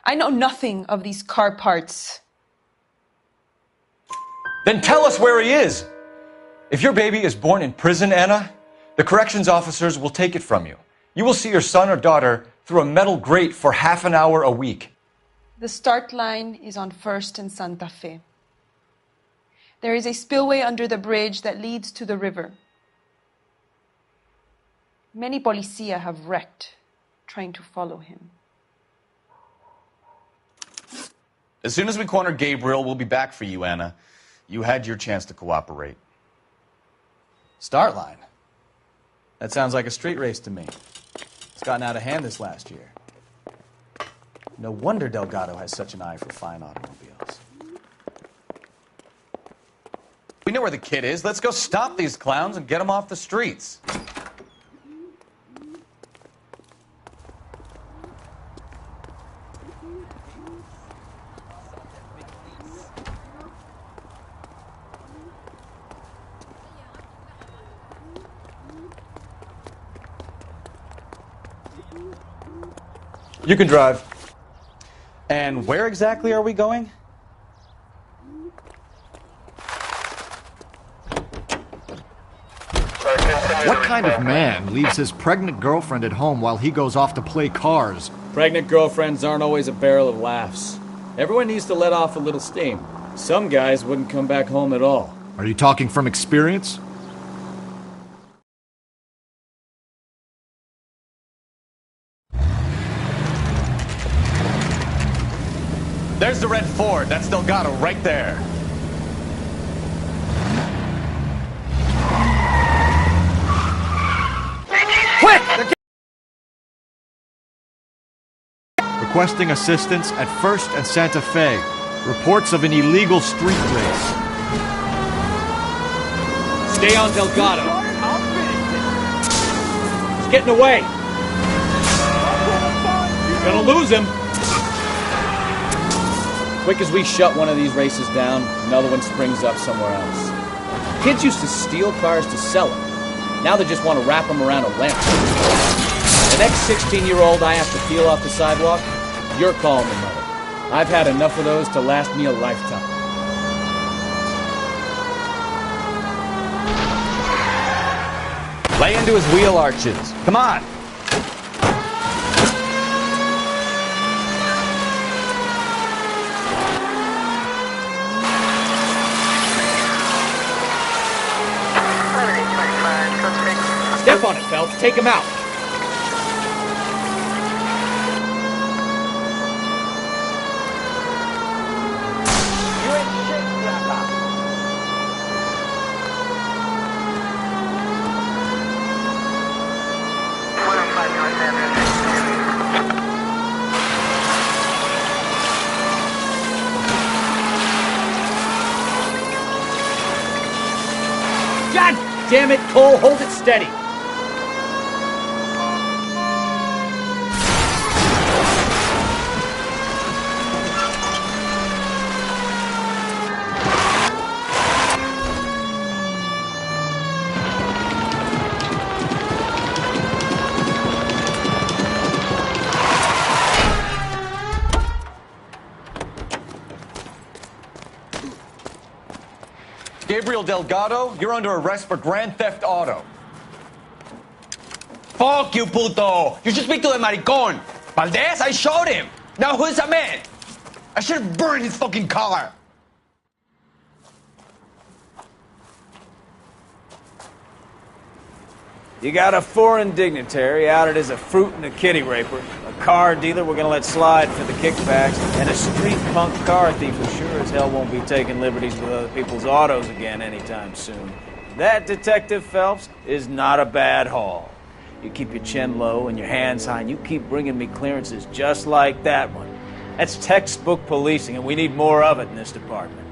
I know nothing of these car parts. Then tell us where he is! If your baby is born in prison, Anna, the corrections officers will take it from you. You will see your son or daughter through a metal grate for half an hour a week. The start line is on 1st and Santa Fe. There is a spillway under the bridge that leads to the river. Many policia have wrecked trying to follow him. As soon as we corner Gabriel, we'll be back for you, Anna. You had your chance to cooperate. Start line? That sounds like a street race to me. It's gotten out of hand this last year. No wonder Delgado has such an eye for fine automobiles. We know where the kid is. Let's go stop these clowns and get them off the streets. You can drive. And where exactly are we going? What kind of man leaves his pregnant girlfriend at home while he goes off to play cars? Pregnant girlfriends aren't always a barrel of laughs. Everyone needs to let off a little steam. Some guys wouldn't come back home at all. Are you talking from experience? There's the red Ford. That's Delgado right there. Quick! Requesting assistance at 1st and Santa Fe. Reports of an illegal street race. Stay on Delgado. He's getting away. Gonna lose him. Quick as we shut one of these races down, another one springs up somewhere else. Kids used to steal cars to sell them. Now they just want to wrap them around a lamp. The next 16-year-old I have to peel off the sidewalk, you're calling the mother. I've had enough of those to last me a lifetime. Lay into his wheel arches. Come on. Step on it, Phelps. Take him out. God damn it, Cole. Hold it steady. Gabriel Delgado, you're under arrest for grand theft auto. Fuck you, puto! You should speak to the maricón. Valdez, I showed him. Now who's the man? I should have burned his fucking car. You got a foreign dignitary outed as a fruit and a kitty raper, a car dealer we're gonna let slide for the kickbacks, and a street punk car thief who sure as hell won't be taking liberties with other people's autos again anytime soon. That, Detective Phelps, is not a bad haul. You keep your chin low and your hands high, and you keep bringing me clearances just like that one. That's textbook policing, and we need more of it in this department.